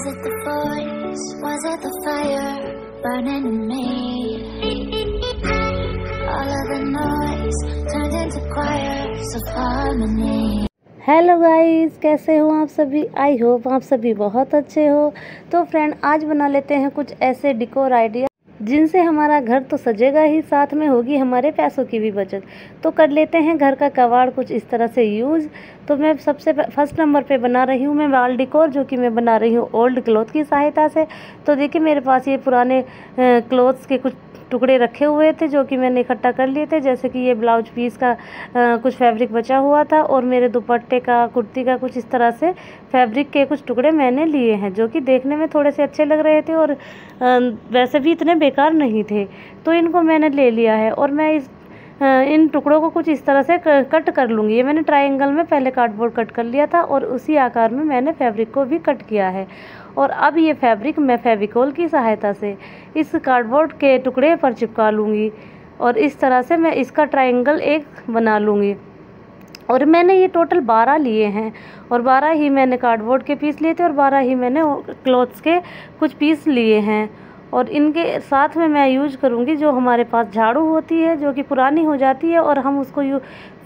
Was it the voice? Was it the fire burning in me? All of the noise turned into choirs of harmony. Hello guys, कैसे हो आप सभी। I hope आप सभी बहुत अच्छे हो। तो फ्रेंड, आज बना लेते हैं कुछ ऐसे डेकोर आइडिया जिनसे हमारा घर तो सजेगा ही, साथ में होगी हमारे पैसों की भी बचत। तो कर लेते हैं घर का कबाड़ कुछ इस तरह से यूज़। तो मैं सबसे फर्स्ट नंबर पे बना रही हूँ मैं वॉल डेकोर, जो कि मैं बना रही हूँ ओल्ड क्लॉथ की सहायता से। तो देखिए मेरे पास ये पुराने क्लॉथ्स के कुछ टुकड़े रखे हुए थे जो कि मैंने इकट्ठा कर लिए थे। जैसे कि ये ब्लाउज पीस का कुछ फैब्रिक बचा हुआ था, और मेरे दुपट्टे का, कुर्ती का कुछ इस तरह से फैब्रिक के कुछ टुकड़े मैंने लिए हैं, जो कि देखने में थोड़े से अच्छे लग रहे थे और वैसे भी इतने बेकार नहीं थे। तो इनको मैंने ले लिया है और मैं इन टुकड़ों को कुछ इस तरह से कट कर लूँगी। ये मैंने ट्रायंगल में पहले कार्डबोर्ड कट कर लिया था और उसी आकार में मैंने फैब्रिक को भी कट किया है। और अब ये फैब्रिक मैं फेविकोल की सहायता से इस कार्डबोर्ड के टुकड़े पर चिपका लूँगी और इस तरह से मैं इसका ट्रायंगल एक बना लूँगी। और मैंने ये टोटल 12 लिए हैं और 12 ही मैंने कार्डबोर्ड के पीस लिए थे और 12 ही मैंने क्लॉथ्स के कुछ पीस लिए हैं। और इनके साथ में मैं यूज करूँगी जो हमारे पास झाड़ू होती है, जो कि पुरानी हो जाती है और हम उसको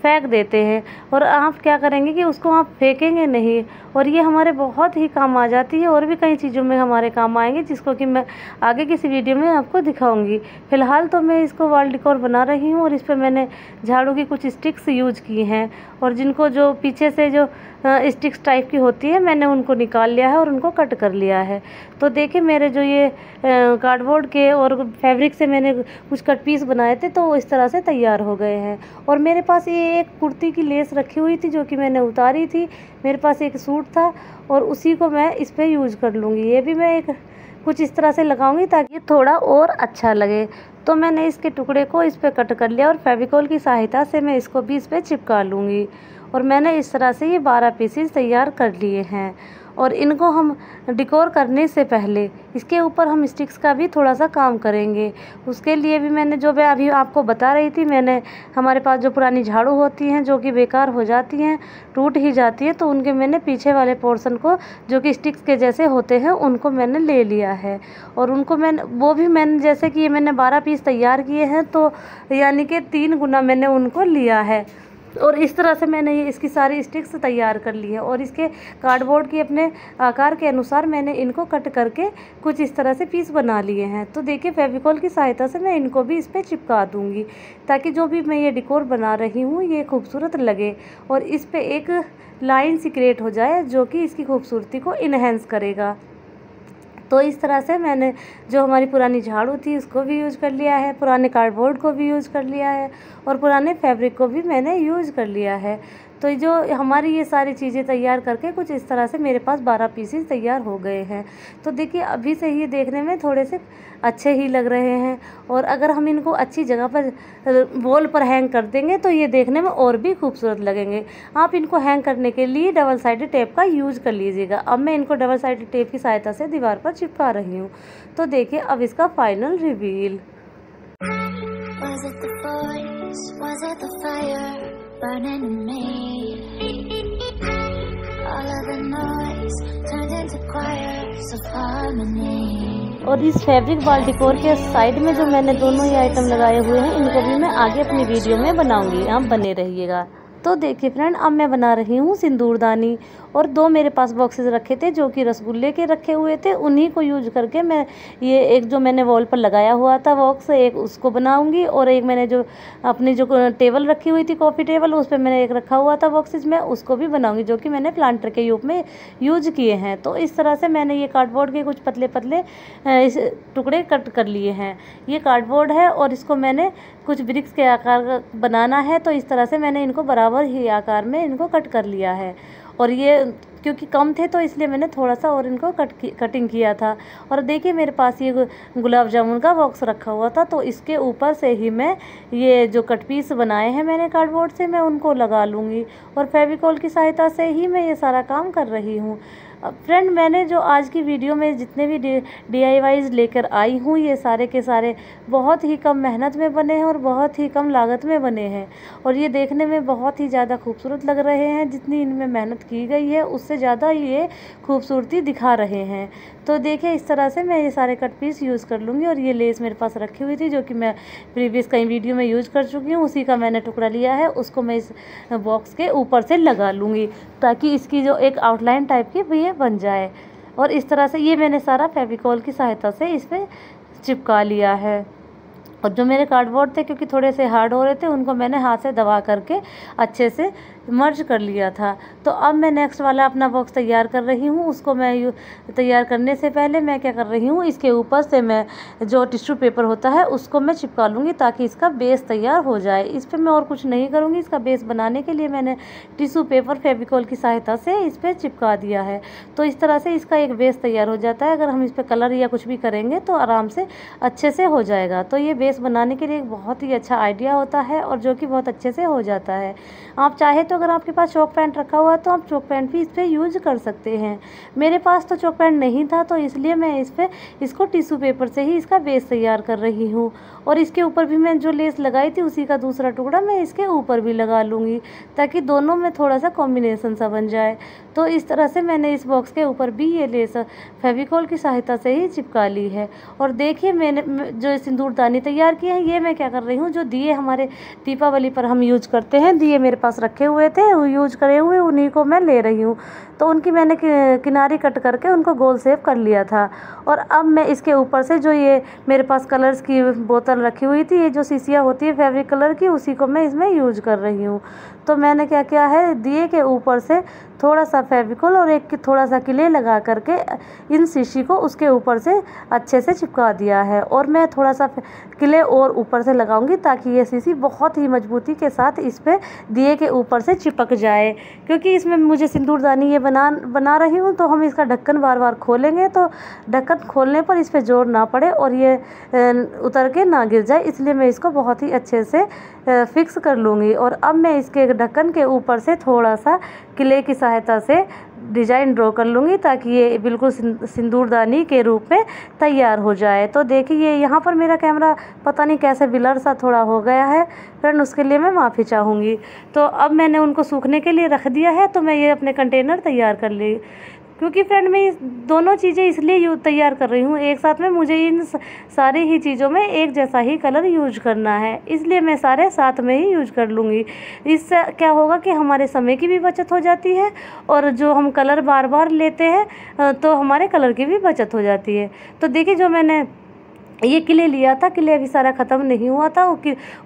फेंक देते हैं। और आप क्या करेंगे कि उसको आप फेंकेंगे नहीं, और ये हमारे बहुत ही काम आ जाती है और भी कई चीज़ों में हमारे काम आएंगे, जिसको कि मैं आगे किसी वीडियो में आपको दिखाऊंगी। फ़िलहाल तो मैं इसको वॉल डेकोर बना रही हूँ और इस पर मैंने झाड़ू की कुछ स्टिक्स यूज की हैं, और जिनको जो पीछे से जो स्टिक्स टाइप की होती है मैंने उनको निकाल लिया है और उनको कट कर लिया है। तो देखिए मेरे जो ये कार्डबोर्ड के और फैब्रिक से मैंने कुछ कट पीस बनाए थे, तो वो इस तरह से तैयार हो गए हैं। और मेरे पास ये एक कुर्ती की लेस रखी हुई थी जो कि मैंने उतारी थी। मेरे पास एक सूट था और उसी को मैं इस पर यूज़ कर लूँगी। ये भी मैं एक कुछ इस तरह से लगाऊंगी ताकि ये थोड़ा और अच्छा लगे। तो मैंने इसके टुकड़े को इस पर कट कर लिया और फेविकोल की सहायता से मैं इसको भी इस पर चिपका लूँगी। और मैंने इस तरह से ये 12 पीसेस तैयार कर लिए हैं। और इनको हम डेकोर करने से पहले इसके ऊपर हम स्टिक्स का भी थोड़ा सा काम करेंगे। उसके लिए भी मैं अभी आपको बता रही थी, मैंने हमारे पास जो पुरानी झाड़ू होती हैं जो कि बेकार हो जाती हैं, टूट ही जाती है, तो उनके मैंने पीछे वाले पोर्शन को जो कि स्टिक्स के जैसे होते हैं उनको मैंने ले लिया है। और उनको मैंने जैसे कि ये मैंने 12 पीस तैयार किए हैं, तो यानी कि 3 गुना मैंने उनको लिया है। और इस तरह से मैंने ये इसकी सारी स्टिक्स तैयार कर ली है और इसके कार्डबोर्ड की अपने आकार के अनुसार मैंने इनको कट करके कुछ इस तरह से पीस बना लिए हैं। तो देखिए फेविकोल की सहायता से मैं इनको भी इस पर चिपका दूंगी, ताकि जो भी मैं ये डेकोर बना रही हूँ ये खूबसूरत लगे और इस पर एक लाइन सी क्रिएट हो जाए जो कि इसकी खूबसूरती को इन्हेंस करेगा। तो इस तरह से मैंने जो हमारी पुरानी झाड़ू थी उसको भी यूज़ कर लिया है, पुराने कार्डबोर्ड को भी यूज़ कर लिया है और पुराने फैब्रिक को भी मैंने यूज़ कर लिया है। तो जो हमारी ये सारी चीज़ें तैयार करके कुछ इस तरह से मेरे पास 12 पीसेस तैयार हो गए हैं। तो देखिए अभी से ही देखने में थोड़े से अच्छे ही लग रहे हैं, और अगर हम इनको अच्छी जगह पर वॉल पर हैंग कर देंगे तो ये देखने में और भी खूबसूरत लगेंगे। आप इनको हैंग करने के लिए डबल साइडेड टेप का यूज़ कर लीजिएगा। अब मैं इनको डबल साइडेड टेप की सहायता से दीवार पर चिपका रही हूँ। तो देखिए अब इसका final reveal. Was it the voice? Was it the fire burning in me? All of the noise turned into choirs of harmony. और इस फैब्रिक वॉल डेकोर के साइड में जो मैंने दोनों ही आइटम लगाए हुए हैं, इनको भी मैं आगे अपनी वीडियो में बनाऊंगी, आप बने रहिएगा। तो देखिए फ्रेंड, अब मैं बना रही हूँ सिंदूरदानी। और 2 मेरे पास बॉक्सेस रखे थे जो कि रसगुल्ले के रखे हुए थे, उन्हीं को यूज करके मैं ये एक जो मैंने वॉल पर लगाया हुआ था बॉक्स, एक उसको बनाऊंगी और एक मैंने जो अपनी जो टेबल रखी हुई थी, कॉफ़ी टेबल, उस पर मैंने एक रखा हुआ था बॉक्सेस में, उसको भी बनाऊंगी, जो कि मैंने प्लांटर के रूप में यूज किए हैं। तो इस तरह से मैंने ये कार्डबोर्ड के कुछ पतले पतले इस टुकड़े कट कर लिए हैं। ये कार्डबोर्ड है और इसको मैंने कुछ ब्रिक्स के आकार का बनाना है, तो इस तरह से मैंने इनको बराबर ही आकार में इनको कट कर लिया है। और ये क्योंकि कम थे तो इसलिए मैंने थोड़ा सा और इनको कटिंग किया था। और देखिए मेरे पास ये गुलाब जामुन का बॉक्स रखा हुआ था, तो इसके ऊपर से ही मैं ये जो कट पीस बनाए हैं मैंने कार्डबोर्ड से, मैं उनको लगा लूँगी और फेविकोल की सहायता से ही मैं ये सारा काम कर रही हूँ। फ्रेंड, मैंने जो आज की वीडियो में जितने भी DIYs लेकर आई हूँ, ये सारे के सारे बहुत ही कम मेहनत में बने हैं और बहुत ही कम लागत में बने हैं, और ये देखने में बहुत ही ज़्यादा खूबसूरत लग रहे हैं। जितनी इनमें मेहनत की गई है उससे ज़्यादा ये खूबसूरती दिखा रहे हैं। तो देखिए, इस तरह से मैं ये सारे कट पीस यूज़ कर लूँगी। और ये लेस मेरे पास रखी हुई थी जो कि मैं प्रीवियस कई वीडियो में यूज़ कर चुकी हूँ, उसी का मैंने टुकड़ा लिया है। उसको मैं इस बॉक्स के ऊपर से लगा लूँगी ताकि इसकी जो एक आउटलाइन टाइप की भी ये बन जाए। और इस तरह से ये मैंने सारा फेविकॉल की सहायता से इस पर चिपका लिया है। और जो मेरे कार्डबोर्ड थे, क्योंकि थोड़े से हार्ड हो रहे थे, उनको मैंने हाथ से दबा करके अच्छे से मर्ज कर लिया था। तो अब मैं नेक्स्ट वाला अपना बॉक्स तैयार कर रही हूँ। उसको मैं तैयार करने से पहले मैं क्या कर रही हूँ, इसके ऊपर से मैं जो टिश्यू पेपर होता है उसको मैं चिपका लूँगी ताकि इसका बेस तैयार हो जाए। इस पर मैं और कुछ नहीं करूँगी। इसका बेस बनाने के लिए मैंने टिश्यू पेपर फेविकॉल की सहायता से इस पर चिपका दिया है। तो इस तरह से इसका एक बेस तैयार हो जाता है। अगर हम इस पर कलर या कुछ भी करेंगे तो आराम से अच्छे से हो जाएगा। तो ये बेस बनाने के लिए एक बहुत ही अच्छा आइडिया होता है और जो कि बहुत अच्छे से हो जाता है। आप चाहे तो अगर आपके पास चॉक पेंट रखा हुआ है तो आप चॉक पेंट भी इस पर यूज कर सकते हैं। मेरे पास तो चॉक पेंट नहीं था, तो इसलिए मैं इसको टिश्यू पेपर से ही इसका बेस तैयार कर रही हूँ। और इसके ऊपर भी मैं जो लेस लगाई थी उसी का दूसरा टुकड़ा मैं इसके ऊपर भी लगा लूँगी ताकि दोनों में थोड़ा सा कॉम्बिनेशन सा बन जाए। तो इस तरह से मैंने इस बॉक्स के ऊपर भी ये लेस फेविकॉल की सहायता से ही चिपका ली है। और देखिए, मैंने जो सिंदूरदानी तैयार किए हैं, ये मैं क्या कर रही हूँ, जो दिए हमारे दीपावली पर हम यूज करते हैं, दिए मेरे पास रखे हुए थे यूज करे हुए, उन्हीं को मैं ले रही हूँ। तो उनकी मैंने किनारी कट करके उनको गोल शेप कर लिया था। और अब मैं इसके ऊपर से जो ये मेरे पास कलर्स की बोतल रखी हुई थी, ये जो शीशियाँ होती है फैब्रिक कलर की, उसी को मैं इसमें यूज कर रही हूँ। तो मैंने क्या किया है, दिए के ऊपर से थोड़ा सा फेविकॉल और एक थोड़ा सा क्ले लगा करके इन शीशी को उसके ऊपर से अच्छे से चिपका दिया है। और मैं थोड़ा सा क्ले और ऊपर से लगाऊंगी ताकि ये शीशी बहुत ही मजबूती के साथ इस पे दिए के ऊपर से चिपक जाए। क्योंकि इसमें मुझे सिंदूरदानी ये बना रही हूँ, तो हम इसका ढक्कन बार बार खोलेंगे तो ढक्कन खोलने पर इस पर जोर ना पड़े और ये उतर के ना गिर जाए, इसलिए मैं इसको बहुत ही अच्छे से फिक्स कर लूँगी। और अब मैं इसके ढक्कन के ऊपर से थोड़ा सा क्ले की सहायता से डिज़ाइन ड्रॉ कर लूँगी ताकि ये बिल्कुल सिंदूरदानी के रूप में तैयार हो जाए। तो देखिए, यहाँ पर मेरा कैमरा पता नहीं कैसे ब्लर सा थोड़ा हो गया है फ्रेंड, उसके लिए मैं माफ़ी चाहूँगी। तो अब मैंने उनको सूखने के लिए रख दिया है। तो मैं ये अपने कंटेनर तैयार कर ली, क्योंकि फ्रेंड मैं दोनों चीज़ें इसलिए तैयार कर रही हूँ एक साथ में, मुझे इन सारी ही चीज़ों में एक जैसा ही कलर यूज करना है, इसलिए मैं सारे साथ में ही यूज कर लूँगी। इससे क्या होगा कि हमारे समय की भी बचत हो जाती है और जो हम कलर बार बार लेते हैं तो हमारे कलर की भी बचत हो जाती है। तो देखिए, जो मैंने ये किले लिया था, किले अभी सारा ख़त्म नहीं हुआ था,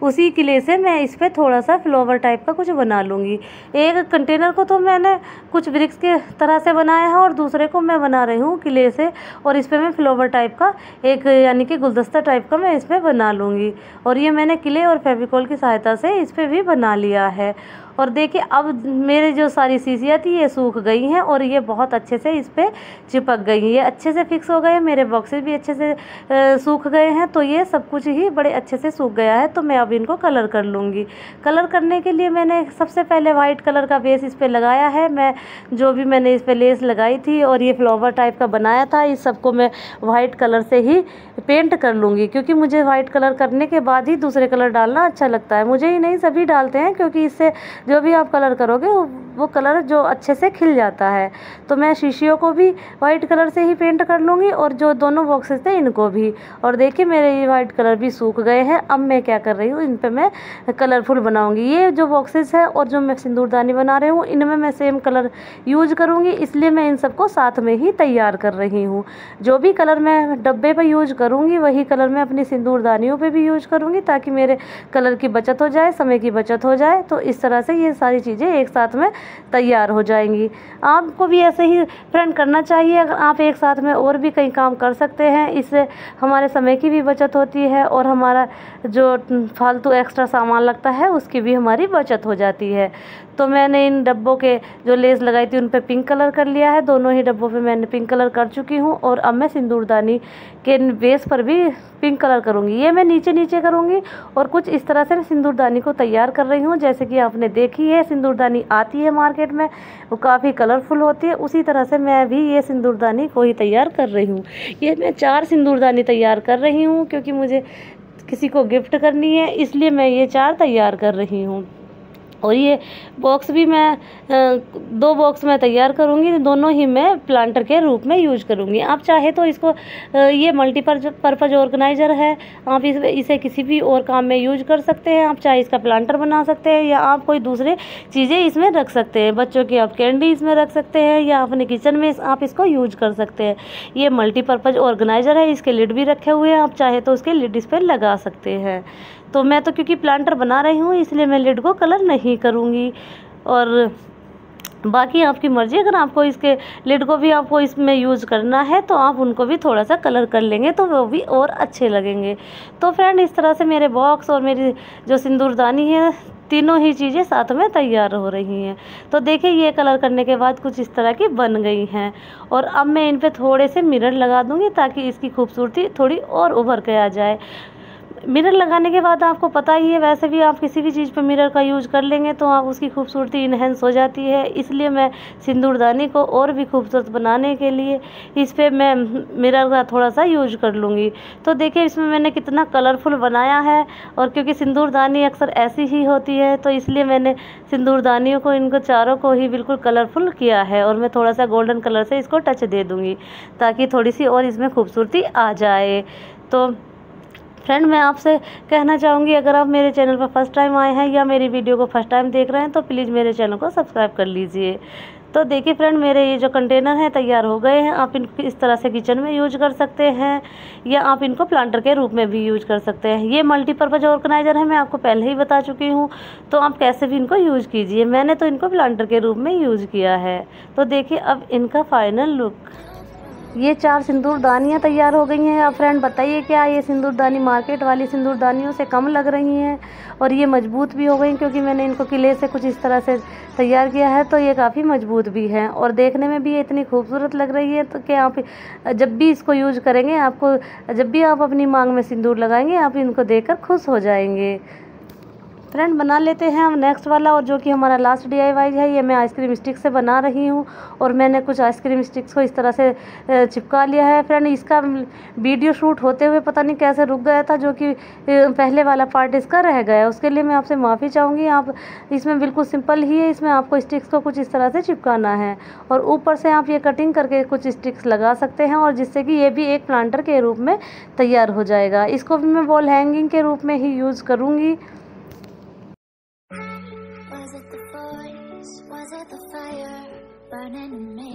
उसी किले से मैं इस पर थोड़ा सा फ्लावर टाइप का कुछ बना लूँगी। एक कंटेनर को तो मैंने कुछ ब्रिक्स के तरह से बनाया है और दूसरे को मैं बना रही हूँ किले से, और इस पर मैं फ्लावर टाइप का एक यानी कि गुलदस्ता टाइप का मैं इस पर बना लूँगी। और ये मैंने किले और फेविकॉल की सहायता से इस पर भी बना लिया है। और देखिए, अब मेरे जो सारी शीशियाँ थी ये सूख गई हैं और ये बहुत अच्छे से इस पर चिपक गई हैं, ये अच्छे से फिक्स हो गए। मेरे बॉक्सेस भी अच्छे से सूख गए हैं, तो ये सब कुछ ही बड़े अच्छे से सूख गया है। तो मैं अब इनको कलर कर लूँगी। कलर करने के लिए मैंने सबसे पहले वाइट कलर का बेस इस पर लगाया है। मैं जो भी मैंने इस पर लेस लगाई थी और ये फ्लावर टाइप का बनाया था, इस सबको मैं वाइट कलर से ही पेंट कर लूँगी, क्योंकि मुझे वाइट कलर करने के बाद ही दूसरे कलर डालना अच्छा लगता है। मुझे ही नहीं, सभी डालते हैं, क्योंकि इससे जो भी आप कलर करोगे वो कलर जो अच्छे से खिल जाता है। तो मैं शीशियों को भी वाइट कलर से ही पेंट कर लूँगी और जो दोनों बॉक्सेस थे इनको भी। और देखिए, मेरे ये वाइट कलर भी सूख गए हैं। अब मैं क्या कर रही हूँ, इन पे मैं कलरफुल बनाऊँगी। ये जो बॉक्सेस है और जो मैं सिंदूरदानी बना रही हूँ, इनमें मैं सेम कलर यूज करूँगी, इसलिए मैं इन सबको साथ में ही तैयार कर रही हूँ। जो भी कलर मैं डब्बे पर यूज करूँगी वही कलर मैं अपनी सिंदूरदानियों पर भी यूज करूँगी, ताकि मेरे कलर की बचत हो जाए, समय की बचत हो जाए। तो इस तरह से ये सारी चीज़ें एक साथ में तैयार हो जाएंगी। आपको भी ऐसे ही फ्रेंड करना चाहिए। अगर आप एक साथ में और भी कई काम कर सकते हैं, इससे हमारे समय की भी बचत होती है और हमारा जो फालतू एक्स्ट्रा सामान लगता है उसकी भी हमारी बचत हो जाती है। तो मैंने इन डब्बों के जो लेस लगाई थी उन पे पिंक कलर कर लिया है। दोनों ही डब्बों पे मैंने पिंक कलर कर चुकी हूँ और अब मैं सिंदूरदानी के बेस पर भी पिंक कलर करूँगी। ये मैं नीचे नीचे करूँगी और कुछ इस तरह से मैं सिंदूरदानी को तैयार कर रही हूँ। जैसे कि आपने देखी है सिंदूरदानी आती है मार्केट में, वो काफ़ी कलरफुल होती है, उसी तरह से मैं भी ये सिंदूरदानी को ही तैयार कर रही हूँ। ये मैं 4 सिंदूरदानी तैयार कर रही हूँ क्योंकि मुझे किसी को गिफ्ट करनी है, इसलिए मैं ये 4 तैयार कर रही हूँ। और ये बॉक्स भी मैं 2 बॉक्स में तैयार करूँगी, दोनों ही मैं प्लांटर के रूप में यूज करूँगी। आप चाहे तो इसको ये मल्टीपर्पज़ ऑर्गेनाइज़र है, आप इसे किसी भी और काम में यूज कर सकते हैं। आप चाहे इसका प्लांटर बना सकते हैं या आप कोई दूसरे चीज़ें इसमें रख सकते हैं। बच्चों की आप कैंडी इसमें रख सकते हैं या अपने किचन में आप इसको यूज कर सकते हैं। ये मल्टीपर्पज़ ऑर्गेनाइज़र है, इसके लिड भी रखे हुए हैं, आप चाहे तो उसके लिड इस पर लगा सकते हैं। तो मैं तो क्योंकि प्लांटर बना रही हूँ इसलिए मैं लिड को कलर नहीं करूँगी, और बाकी आपकी मर्ज़ी। अगर आपको इसके लिड को भी आपको इसमें यूज़ करना है तो आप उनको भी थोड़ा सा कलर कर लेंगे तो वो भी और अच्छे लगेंगे। तो फ्रेंड, इस तरह से मेरे बॉक्स और मेरी जो सिंदूरदानी है, तीनों ही चीज़ें साथ में तैयार हो रही हैं। तो देखिए ये कलर करने के बाद कुछ इस तरह की बन गई हैं। और अब मैं इन पे थोड़े से मिरर लगा दूँगी ताकि इसकी खूबसूरती थोड़ी और उभर के आ जाए। मिरर लगाने के बाद आपको पता ही है, वैसे भी आप किसी भी चीज़ पर मिरर का यूज़ कर लेंगे तो आप उसकी खूबसूरती इन्हेंस हो जाती है। इसलिए मैं सिंदूरदानी को और भी खूबसूरत बनाने के लिए इस पर मैं मिरर का थोड़ा सा यूज कर लूँगी। तो देखिए इसमें मैंने कितना कलरफुल बनाया है, और क्योंकि सिंदूरदानी अक्सर ऐसी ही होती है तो इसलिए मैंने सिंदूरदानियों को, इनको चारों को ही बिल्कुल कलरफुल किया है। और मैं थोड़ा सा गोल्डन कलर से इसको टच दे दूँगी ताकि थोड़ी सी और इसमें खूबसूरती आ जाए। तो फ्रेंड, मैं आपसे कहना चाहूँगी, अगर आप मेरे चैनल पर फर्स्ट टाइम आए हैं या मेरी वीडियो को फर्स्ट टाइम देख रहे हैं तो प्लीज़ मेरे चैनल को सब्सक्राइब कर लीजिए। तो देखिए फ्रेंड, मेरे ये जो कंटेनर हैं तैयार हो गए हैं। आप इनको इस तरह से किचन में यूज कर सकते हैं या आप इनको प्लांटर के रूप में भी यूज कर सकते हैं। ये मल्टीपर्पज़ ऑर्गेनाइज़र है, मैं आपको पहले ही बता चुकी हूँ, तो आप कैसे भी इनको यूज कीजिए। मैंने तो इनको प्लांटर के रूप में यूज किया है। तो देखिए अब इनका फाइनल लुक। ये 4 सिंदूरदानियाँ तैयार हो गई हैं। अब फ्रेंड बताइए, क्या ये सिंदूरदानी मार्केट वाली सिंदूरदानियों से कम लग रही हैं? और ये मजबूत भी हो गई क्योंकि मैंने इनको किले से कुछ इस तरह से तैयार किया है, तो ये काफ़ी मजबूत भी हैं और देखने में भी ये इतनी खूबसूरत लग रही है। तो कि आप जब भी इसको यूज करेंगे, आपको जब भी आप अपनी मांग में सिंदूर लगाएंगे, आप इनको देखकर खुश हो जाएंगे। फ्रेंड, बना लेते हैं हम नेक्स्ट वाला, और जो कि हमारा लास्ट DIY है। ये मैं आइसक्रीम स्टिक से बना रही हूँ और मैंने कुछ आइसक्रीम स्टिक्स को इस तरह से चिपका लिया है। फ्रेंड, इसका वीडियो शूट होते हुए पता नहीं कैसे रुक गया था, जो कि पहले वाला पार्ट इसका रह गया। उसके लिए मैं आपसे माफ़ी चाहूँगी। आप इसमें बिल्कुल सिंपल ही है, इसमें आपको स्टिक्स को कुछ इस तरह से चिपकाना है और ऊपर से आप ये कटिंग करके कुछ स्टिक्स लगा सकते हैं, और जिससे कि ये भी एक प्लांटर के रूप में तैयार हो जाएगा। इसको भी मैं वॉल हैंगिंग के रूप में ही यूज़ करूँगी। Was it the fire burning in me?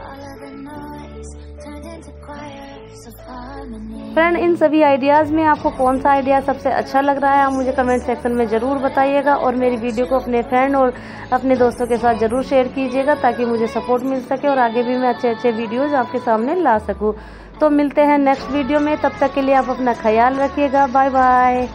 All of the noise turned into choirs of harmony. Friend, इन सभी आइडियाज़ में आपको कौन सा आइडिया सबसे अच्छा लग रहा है, आप मुझे कमेंट सेक्शन में ज़रूर बताइएगा। और मेरी वीडियो को अपने फ्रेंड और अपने दोस्तों के साथ ज़रूर शेयर कीजिएगा ताकि मुझे सपोर्ट मिल सके और आगे भी मैं अच्छे अच्छे वीडियोज़ आपके सामने ला सकूँ। तो मिलते हैं नेक्स्ट वीडियो में, तब तक के लिए आप अपना ख्याल रखिएगा। Bye bye.